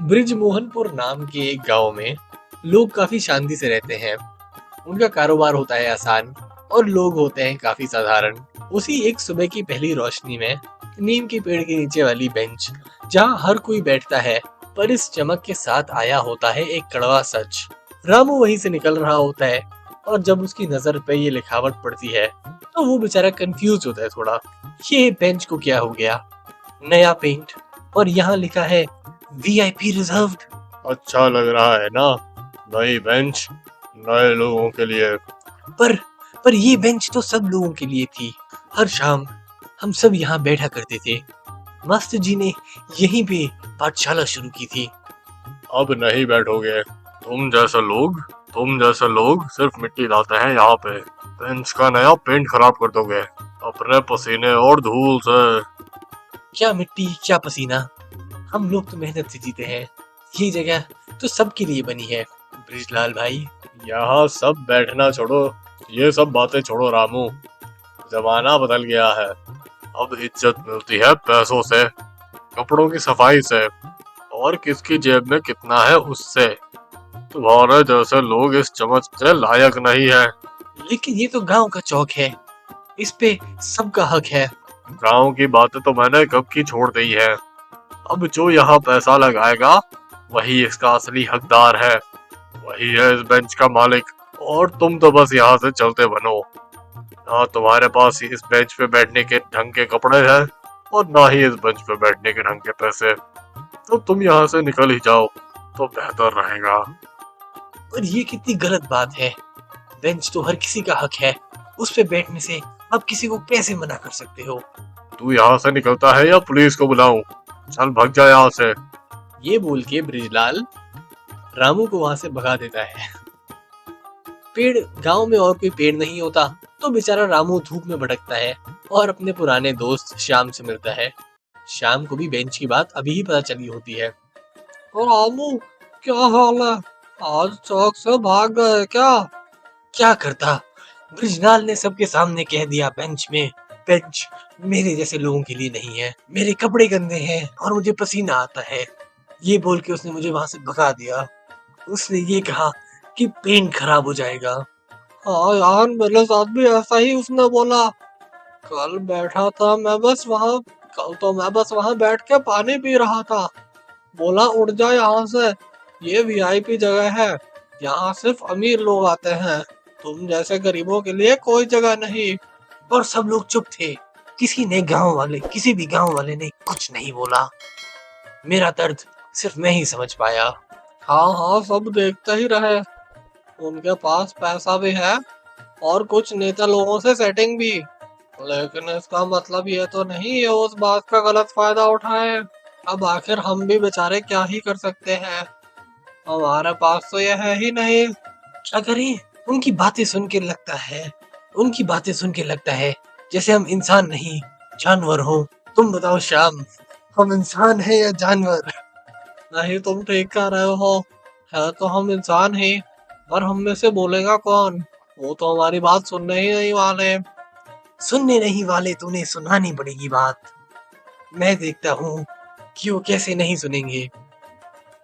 ब्रिजमोहनपुर नाम के एक गांव में लोग काफी शांति से रहते हैं। उनका कारोबार होता है आसान और लोग होते हैं काफी साधारण। उसी एक सुबह की पहली रोशनी में नीम के पेड़ के नीचे वाली बेंच जहां हर कोई बैठता है, पर इस चमक के साथ आया होता है एक कड़वा सच। रामू वहीं से निकल रहा होता है और जब उसकी नजर पे ये लिखावट पड़ती है तो वो बेचारा कंफ्यूज होता है थोड़ा। ये बेंच को क्या हो गया? नया पेंट और यहाँ लिखा है वीआईपी रिजर्व्ड। अच्छा लग रहा है ना? नई बेंच नए लोगों के लिए। पर पर ये बेंच तो सब लोगों के लिए थी। हर शाम हम सब यहाँ बैठा करते थे। मास्टर जी ने यहीं पे पाठशाला शुरू की थी। अब नहीं बैठोगे। तुम जैसे लोग सिर्फ मिट्टी लाते हैं यहाँ पे। बेंच का नया पेंट खराब कर दोगे अपने पसीने और धूल से। क्या मिट्टी क्या पसीना, हम लोग तो मेहनत से जीते हैं। ये जगह तो सबके लिए बनी है ब्रिजलाल भाई। यहाँ सब बैठना छोड़ो, ये सब बातें छोड़ो रामू। जमाना बदल गया है। अब इज्जत मिलती है पैसों से, कपड़ों की सफाई से और किसकी जेब में कितना है उससे। तुम्हारे जैसे लोग इस चमच के लायक नहीं है। लेकिन ये तो गांव का चौक है, इस पे सबका हक है। गांव की बातें तो मैंने कब की छोड़ दी है। अब जो यहाँ पैसा लगाएगा वही इसका असली हकदार है, वही है इस बेंच का मालिक। और तुम तो बस यहाँ से चलते बनो। ना तुम्हारे पास इस बेंच पे बैठने के ढंग के कपड़े हैं और ना ही इस बेंच पे बैठने के ढंग के पैसे। तो तुम यहाँ से निकल ही जाओ तो बेहतर रहेगा। पर ये कितनी गलत बात है। बेंच तो हर किसी का हक है, उस पे बैठने से आप किसी को कैसे मना कर सकते हो? तू यहाँ से निकलता है या पुलिस को बुलाऊं? चल भग जा यहाँ से। ये बोल के ब्रिजलाल रामू को वहां से भगा देता है। पेड़ गांव में और कोई पेड़ नहीं होता तो बेचारा रामू धूप में भटकता है और अपने पुराने दोस्त श्याम से मिलता है। श्याम को भी बेंच की बात अभी ही पता चली होती है। और रामू, क्या हाल है? आज चौक से भाग गए क्या? क्या करता, ब्रिजलाल ने सबके सामने कह दिया बेंच मेरे जैसे लोगों के लिए नहीं है। मेरे कपड़े गंदे हैं और मुझे पसीना आता है। ये बोल के उसने मुझे वहां से भगा दिया। उसने ये कहा कि पेंट खराब हो जाएगा। हाँ यार, मेरे साथ भी ऐसा ही उसने बोला। कल बैठा था मैं बस वहाँ कल तो मैं बस वहाँ बैठ के पानी पी रहा था। बोला उठ जा यहाँ से, ये वीआईपी जगह है, यहाँ सिर्फ अमीर लोग आते हैं, तुम जैसे गरीबों के लिए कोई जगह नहीं। और सब लोग चुप थे। किसी भी गांव वाले ने कुछ नहीं बोला। मेरा दर्द सिर्फ मैं ही समझ पाया। हाँ हाँ, सब देखते ही रहे। उनके पास पैसा भी है और कुछ नेता लोगों से सेटिंग भी, लेकिन इसका मतलब ये तो नहीं ये उस बात का गलत फायदा उठाए। अब आखिर हम भी बेचारे क्या ही कर सकते हैं, हमारे पास तो ये है ही नहीं। क्या करें? उनकी बातें सुन के लगता है जैसे हम इंसान नहीं जानवर हो। तुम बताओ श्याम, हम इंसान है या जानवर? नहीं, तुम ठीक कह रहे हो, है तो हम इंसान ही, पर हम में से बोलेगा कौन? वो तो हमारी बात सुनने ही नहीं वाले। सुनने नहीं वाले तो उन्हें सुनानी पड़ेगी बात। मैं देखता हूँ कि वो कैसे नहीं सुनेंगे।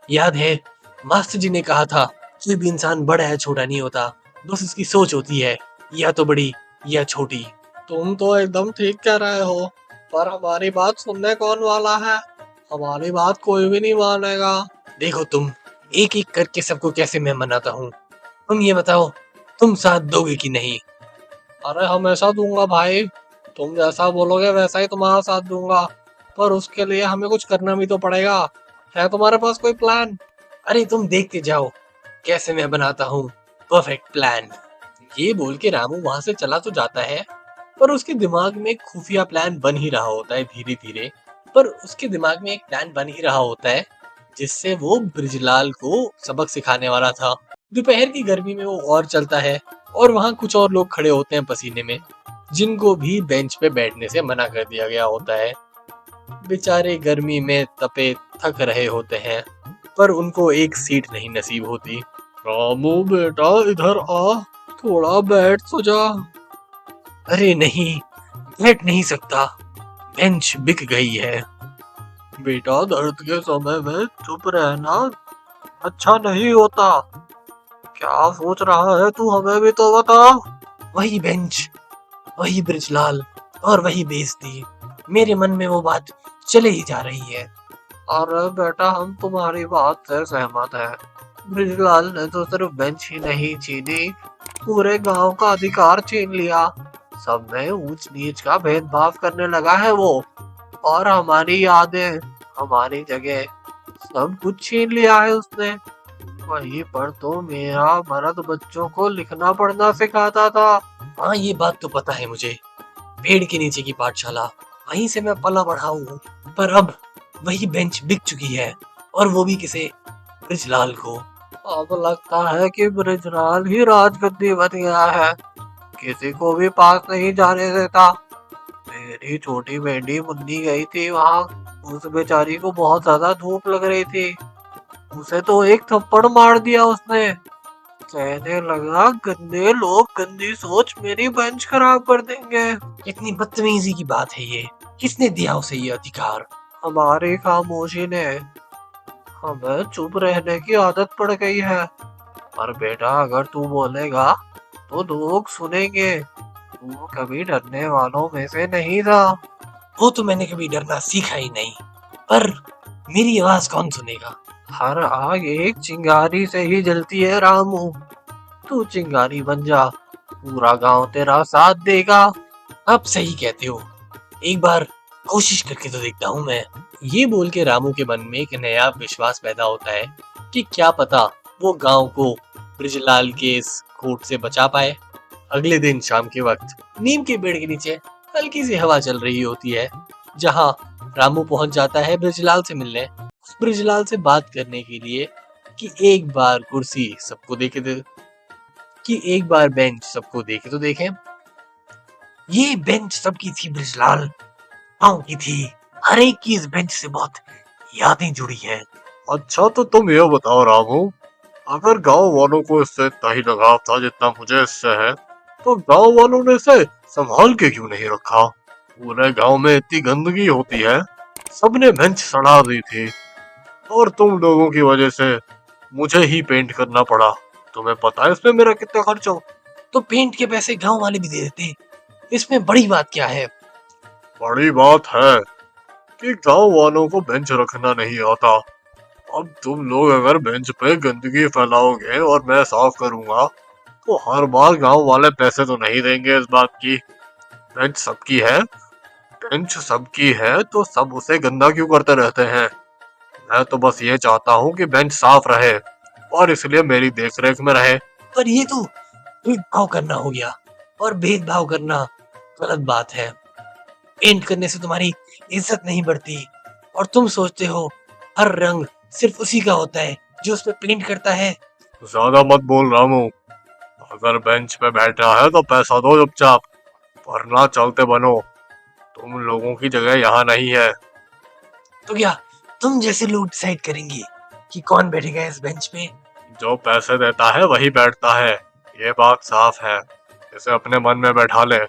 याद है मास्टर जी ने कहा था कोई भी इंसान बड़ा है छोटा नहीं होता, बस उसकी सोच होती है या तो बड़ी या छोटी। तुम तो एकदम ठीक कह रहे हो, पर हमारी बात सुनने कौन वाला है? हमारी बात कोई भी नहीं मानेगा। देखो तुम, एक एक करके सबको कैसे मैं मनाता हूँ। तुम ये बताओ, तुम साथ दोगे कि नहीं? अरे हमेशा दूंगा भाई, तुम जैसा बोलोगे वैसा ही तुम्हारा साथ दूंगा, पर उसके लिए हमें कुछ करना भी तो पड़ेगा। है तुम्हारे पास कोई प्लान? अरे तुम देखते जाओ कैसे मैं बनाता हूँ परफेक्ट प्लान। ये बोल के रामू वहां से चला तो जाता है, पर उसके दिमाग में एक खुफिया प्लान बन ही रहा होता है धीरे धीरे। पर उसके दिमाग में एक प्लान बन ही रहा होता है जिससे वो ब्रिजलाल को सबक सिखाने वाला था। दोपहर की गर्मी में वो और चलता है और वहां कुछ और लोग खड़े होते हैं पसीने में, जिनको भी बेंच पे बैठने से मना कर दिया गया होता है। बेचारे गर्मी में तपे थक रहे होते हैं, पर उनको एक सीट नहीं नसीब होती। रामू बेटा इधर आ, थोड़ा बैठ तो जा। अरे नहीं, बैठ नहीं सकता, बेंच बिक गई है। बेटा, दर्द के समय में चुप रहना अच्छा नहीं होता। क्या सोच रहा है तू, हमें भी तो बता। वही बेंच, वही ब्रिजलाल और वही बेइज्जती। मेरे मन में वो बात चले ही जा रही है। अरे बेटा, हम तुम्हारी बात से सहमत हैं। ब्रिजलाल ने तो सिर्फ बेंच ही नहीं छीनी, पूरे गांव का अधिकार छीन लिया। सब में ऊंच नीच का भेदभाव करने लगा है वो, और हमारी यादें, हमारी जगह, सब कुछ छीन लिया है उसने। वहीं पर तो मेरा मर्द बच्चों को लिखना पढ़ना सिखाता था। हाँ, ये बात तो पता है मुझे। पेड़ के नीचे की पाठशाला, वहीं से मैं पला बढ़ा हूँ। पर अब वही बेंच बिक चुकी है, और वो भी किसे? ब्रिजलाल को। अब लगता है कि ब्रिजलाल ही राजगद्दी बन गया है, किसी को भी पास नहीं जाने देता। मेरी छोटी बेटी मुन्नी गई थी वहाँ, उस बेचारी को बहुत ज्यादा धूप लग रही थी, उसे तो एक थप्पड़ मार दिया उसने। कहने लगा, गंदे लोग, गंदी सोच, मेरी बेंच खराब कर देंगे। कितनी बदतमीजी की बात है ये। किसने दिया उसे ये अधिकार? हमारी खामोशी ने। हमें चुप रहने की आदत पड़ गई है। पर बेटा, अगर तू बोलेगा तो लोग सुनेंगे। तू कभी डरने वालों में से नहीं था। वो तो मैंने कभी डरना सीखा ही नहीं, पर मेरी आवाज कौन सुनेगा? हर आग एक चिंगारी से ही जलती है रामू। तू चिंगारी बन जा, पूरा गांव तेरा साथ देगा। आप सही कहते हो, एक बार कोशिश करके तो देखता हूँ मैं। ये बोल के रामू के मन में एक नया विश्वास पैदा होता है कि क्या पता वो गांव को ब्रिजलाल के इस कोट से बचा पाए। अगले दिन शाम के वक्त नीम के पेड़ के नीचे हल्की सी हवा चल रही होती है, जहां रामू पहुंच जाता है ब्रिजलाल से मिलने, उस ब्रिजलाल से बात करने के लिए कि एक बार कुर्सी सबको देखे दे, कि एक बार बेंच सबको देखे तो देखें। ये बेंच सबकी थी ब्रिजलाल, गांव की थी। हर एक की इस बेंच से बहुत यादें जुड़ी है। अच्छा, तो तुम ये बताओ रामू, अगर गांव वालों को इससे इतना ही लगाव था जितना मुझे इससे है, तो गांव वालों ने इसे संभाल के क्यों नहीं रखा? पूरे गांव में इतनी गंदगी होती है, सबने बेंच सड़ा दी थी, और तुम लोगों की वजह से मुझे ही पेंट करना पड़ा। तुम्हें पता है इसमें मेरा कितना खर्च हो? तो पेंट के पैसे गांव वाले भी दे देते, इसमें बड़ी बात क्या है? बड़ी बात है कि गांव वालों को बेंच रखना नहीं आता। अब तुम लोग अगर बेंच पे गंदगी फैलाओगे और मैं साफ करूंगा, तो हर बार गांव वाले पैसे तो नहीं देंगे इस बात की। बेंच सबकी है, बेंच सबकी है, तो सब उसे गंदा क्यों करते रहते हैं? मैं तो बस ये चाहता हूँ कि बेंच साफ रहे, और इसलिए मेरी देखरेख में रहे। पर ये तो भेदभाव करना हो गया, और भेदभाव करना गलत बात है। पेंट करने से तुम्हारी इज्जत नहीं बढ़ती, और तुम सोचते हो हर रंग सिर्फ उसी का होता है जो उस पे पेंट करता है। ज्यादा मत बोल रामू। अगर बेंच पे बैठा है तो पैसा दो चुपचाप, वरना चलते बनो। तुम लोगों की जगह यहाँ नहीं है। तो क्या तुम जैसे लोग डिसाइड करेंगे कि कौन बैठेगा इस बेंच पे? जो पैसे देता है वही बैठता है, ये बात साफ है। इसे अपने मन में बैठा ले,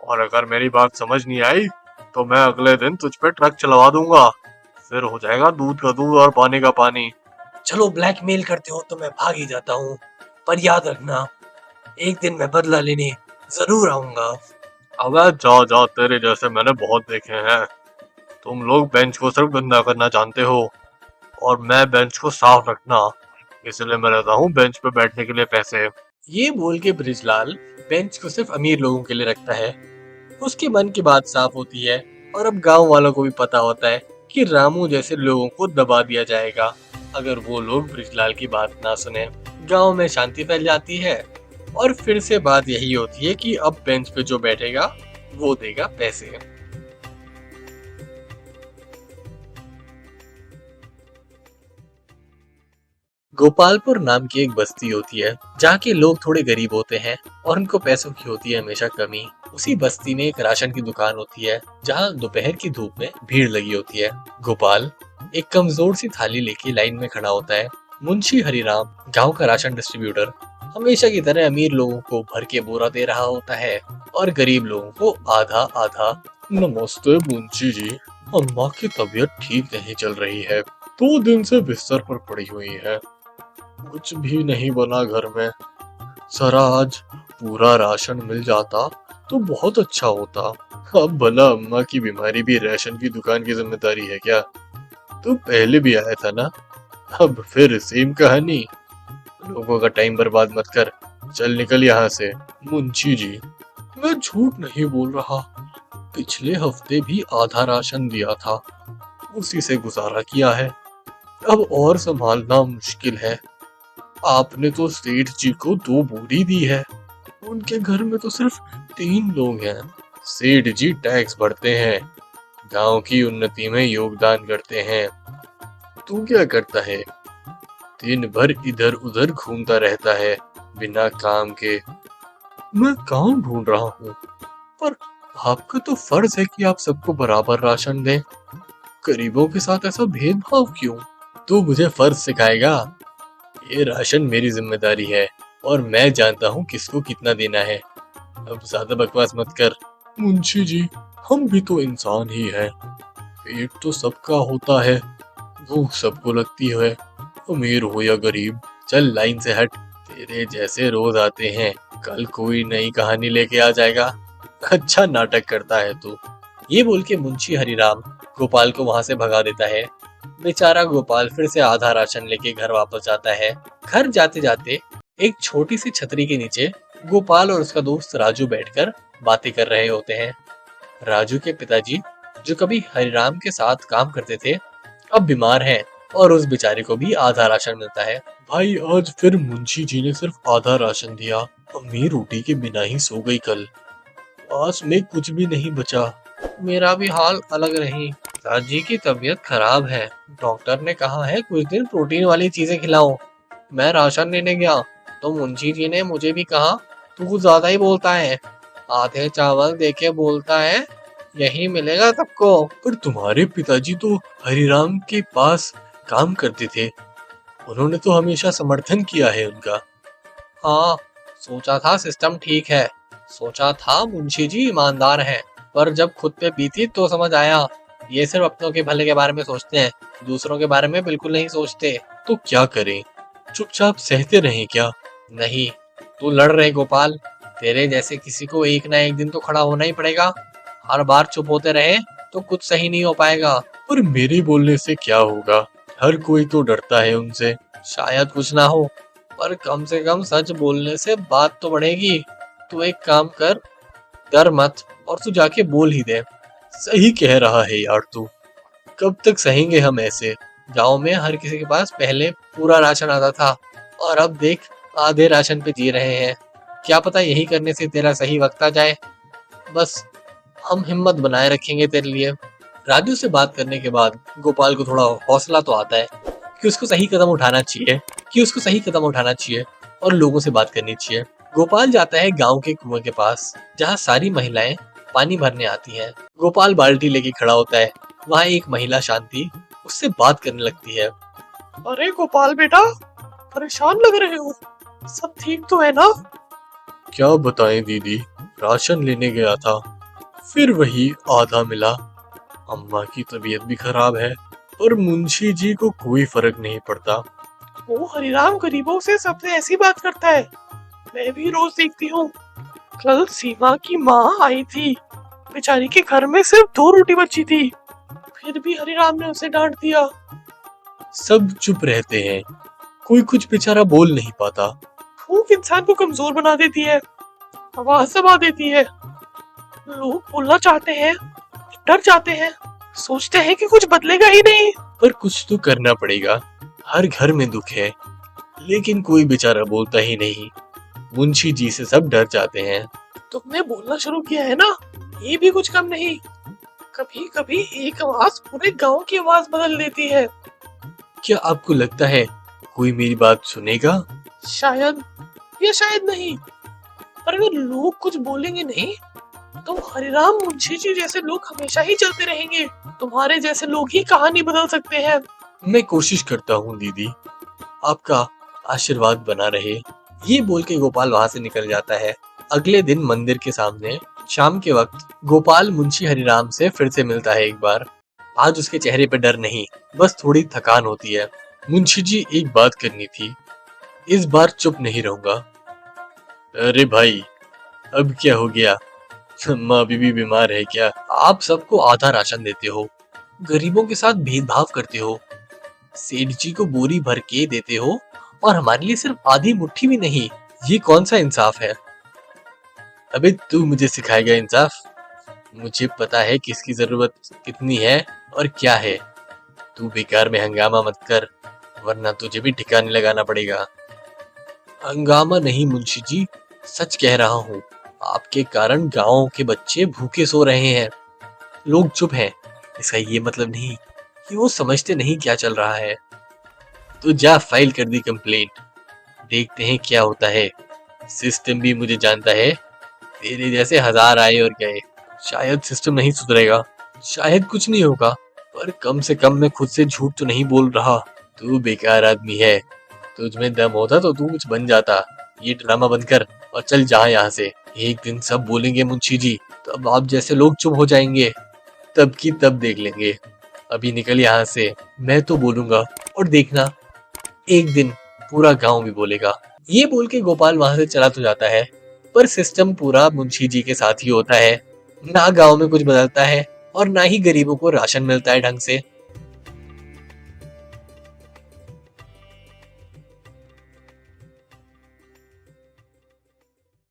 और अगर मेरी बात समझ नहीं आई तो मैं अगले दिन तुझ पे ट्रक चलवा दूंगा। फिर हो जाएगा दूध का दूध और पानी का पानी। चलो, ब्लैकमेल करते हो तो मैं भाग ही जाता हूँ, पर याद रखना, एक दिन मैं बदला लेने जरूर आऊंगा। अबे जा जा, तेरे जैसे मैंने बहुत देखे हैं। तुम लोग बेंच को सिर्फ गंदा करना जानते हो, और मैं बेंच को साफ रखना, इसलिए मैं रहता हूँ बेंच पे बैठने के लिए पैसे। ये बोल के ब्रिजलाल बेंच को सिर्फ अमीर लोगों के लिए रखता है। उसके मन की बात साफ होती है, और अब गांव वालों को भी पता होता है कि रामू जैसे लोगों को दबा दिया जाएगा अगर वो लोग ब्रिजलाल की बात ना सुने। गांव में शांति फैल जाती है, और फिर से बात यही होती है कि अब बेंच पे जो बैठेगा वो देगा पैसे। गोपालपुर नाम की एक बस्ती होती है, जहाँ के लोग थोड़े गरीब होते हैं और उनको पैसों की होती है हमेशा कमी। उसी बस्ती में एक राशन की दुकान होती है, जहाँ दोपहर की धूप में भीड़ लगी होती है। गोपाल एक कमजोर सी थाली लेके लाइन में खड़ा होता है। मुंशी हरिराम, गांव का राशन डिस्ट्रीब्यूटर, हमेशा की तरह अमीर लोगों को भर के बोरा दे रहा होता है, और गरीब लोगों को आधा आधा। नमस्ते मुंशी जी, अम्मा की तबीयत ठीक नहीं चल रही है। 2 दिन से बिस्तर पर पड़ी हुई है। कुछ भी नहीं बना घर में। जरा आज पूरा राशन मिल जाता तो बहुत अच्छा होता। अब भला अम्मा की बीमारी भी राशन की दुकान की जिम्मेदारी है क्या? तो पहले भी आया था ना। अब फिर सेम कहानी। लोगों का टाइम बर्बाद मत कर। चल निकल यहाँ से। मुंशी जी, मैं झूठ नहीं बोल रहा। पिछले हफ्ते भी आधा राशन दिया था। उसी से गुजारा किया है। अब और संभालना मुश्किल है। आपने तो सेठ जी को 2 बोरी दी है। उनके घर में तो सिर्फ 3 लोग हैं। सेठ जी टैक्स भरते हैं, गांव की उन्नति में योगदान करते हैं। तू क्या करता है? दिन भर इधर उधर घूमता रहता है बिना काम के। मैं काम ढूंढ रहा हूँ, पर आपका तो फर्ज है कि आप सबको बराबर राशन दें। गरीबों के साथ ऐसा भेदभाव क्यों? तू मुझे फर्ज सिखाएगा? ये राशन मेरी जिम्मेदारी है और मैं जानता हूँ किसको कितना देना है। अब ज्यादा बकवास मत कर। मुंशी जी, हम भी तो इंसान ही हैं। पेट तो सबका होता है, भूख सबको लगती है, अमीर हो या गरीब। चल लाइन से हट। तेरे जैसे रोज आते हैं, कल कोई नई कहानी लेके आ जाएगा। अच्छा नाटक करता है तू। ये बोल के मुंशी हरिराम गोपाल को वहां से भगा देता है। बेचारा गोपाल फिर से आधा राशन लेके घर वापस जाता है। घर जाते जाते एक छोटी सी छतरी के नीचे गोपाल और उसका दोस्त राजू बैठकर बातें कर रहे होते हैं। राजू के पिताजी, जो कभी हरिराम के साथ काम करते थे, अब बीमार हैं और उस बेचारे को भी आधा राशन मिलता है। भाई, आज फिर मुंशी जी ने सिर्फ आधा राशन दिया। अम्मी रोटी के बिना ही सो गई कल। पास में कुछ भी नहीं बचा। मेरा भी हाल अलग नहीं। दादी की तबीयत खराब है। डॉक्टर ने कहा है कुछ दिन प्रोटीन वाली चीजें खिलाओ। मैं राशन लेने गया तो मुंशी जी ने मुझे भी कहा, तू कुछ ज्यादा ही बोलता है। आधे चावल देके बोलता है यही मिलेगा सबको। पर तुम्हारे पिताजी तो हरिराम के पास काम करते थे। उन्होंने तो हमेशा समर्थन किया है उनका। हाँ, सोचा था सिस्टम ठीक है। सोचा था मुंशी जी ईमानदार हैं। पर जब खुद पे बीती तो समझ आया ये सिर्फ अपनों के भले के बारे में सोचते हैं, दूसरों के बारे में बिल्कुल नहीं सोचते। तो क्या करें? चुपचाप सहते रहें क्या? नहीं, तू लड़ रहे गोपाल। तेरे जैसे किसी को एक ना एक दिन तो खड़ा होना ही पड़ेगा। हर बार चुप होते रहे तो कुछ सही नहीं हो पाएगा। पर मेरे बोलने से क्या होगा? हर कोई तो डरता है उनसे। शायद कुछ ना हो, पर कम से कम सच बोलने से बात तो बढ़ेगी। तू एक काम कर, डर मत और तू जाके बोल ही दे। सही कह रहा है यार तू। कब तक सहेंगे हम ऐसे? गांव में हर किसी के पास पहले पूरा राशन आता था और अब देख आधे राशन पे जी रहे हैं। क्या पता यही करने से तेरा सही वक्त आ जाए। बस हम हिम्मत बनाए रखेंगे तेरे लिए। राजू से बात करने के बाद गोपाल को थोड़ा हौसला तो आता है कि उसको सही कदम उठाना चाहिए और लोगों से बात करनी चाहिए। गोपाल जाता है गांव के कुएं के पास, जहां सारी महिलाएं पानी भरने आती हैं। गोपाल बाल्टी लेके खड़ा होता है। वहां एक महिला शांति उससे बात करने लगती है। अरे गोपाल बेटा, परेशान लग रहे हो, सब ठीक तो है ना? क्या बताएं दीदी, राशन लेने गया था, फिर वही आधा मिला। अम्मा की तबीयत भी खराब है और मुंशी जी को कोई फर्क नहीं पड़ता। वो हरिराम गरीबों से सबसे ऐसी बात करता है। मैं भी रोज देखती हूँ। कल सीमा की माँ आई थी, बेचारी के घर में सिर्फ 2 रोटी बची थी, फिर भी हरिराम ने उसे डांट दिया। सब चुप रहते हैं, कोई कुछ बेचारा बोल नहीं पाता। भूख इंसान को कमजोर बना देती है, आवाज दबा देती है। लोग बोलना चाहते हैं, डर जाते हैं, सोचते हैं कि कुछ बदलेगा ही नहीं। पर कुछ तो करना पड़ेगा। हर घर में दुख है, लेकिन कोई बेचारा बोलता ही नहीं। मुंशी जी से सब डर जाते हैं। तुमने बोलना शुरू किया है ना, ये भी कुछ कम नहीं। कभी कभी एक आवाज पूरे गांव की आवाज बदल देती है। क्या आपको लगता है कोई मेरी बात सुनेगा? शायद या शायद नहीं। पर अगर लोग कुछ बोलेंगे नहीं तो हरिराम मुंशी जी जैसे लोग हमेशा ही चलते रहेंगे। तुम्हारे जैसे लोग ही कहानी बदल सकते हैं। मैं कोशिश करता हूँ दीदी, आपका आशीर्वाद बना रहे। ये बोल के गोपाल वहां से निकल जाता है। अगले दिन मंदिर के सामने शाम के वक्त गोपाल मुंशी हरिराम से फिर से मिलता है एक बार। आज उसके चेहरे पे डर नहीं, बस थोड़ी थकान होती है। मुंशी जी, एक बात करनी थी। इस बार चुप नहीं रहूंगा। अरे भाई, अब क्या हो गया? अम्मा अभी भी बीमार है क्या? आप सबको आधा राशन देते हो, गरीबों के साथ भेदभाव करते हो, सेठ जी को बोरी भर के देते हो और हमारे लिए सिर्फ आधी मुट्ठी भी नहीं। ये कौन सा इंसाफ है? अबे तू मुझे सिखाएगा इंसाफ? मुझे पता है किसकी जरूरत कितनी है और क्या है। तू बेकार में हंगामा मत कर, वरना तुझे भी ठिकाने लगाना पड़ेगा। हंगामा नहीं मुंशी जी, सच कह रहा हूँ। आपके कारण गांव के बच्चे भूखे सो रहे हैं। लोग चुप हैं, इसका ये मतलब नहीं कि वो समझते नहीं क्या चल रहा है। तो जा फाइल कर दी कंप्लेंट, देखते हैं क्या होता है। सिस्टम भी मुझे जानता है, तेरे जैसे हजार आए और गए। शायद सिस्टम नहीं सुधरेगा, शायद कुछ नहीं होगा, पर कम से कम मैं खुद से झूठ तो नहीं बोल रहा। तू बेकार आदमी है, तुझ में दम होता तो तू कुछ बन जाता। ये ड्रामा बंद कर और चल जा यहाँ से। एक दिन सब बोलेंगे मुंशी जी, तब आप जैसे लोग चुप हो जाएंगे। तब की तब देख लेंगे। अभी निकल यहाँ से। मैं तो बोलूंगा और देखना, एक दिन पूरा गांव भी बोलेगा। ये बोल के गोपाल वहां से चला तो जाता है, पर सिस्टम पूरा मुंशी जी के साथ ही होता है। ना गांव में कुछ बदलता है और ना ही गरीबों को राशन मिलता है ढंग से।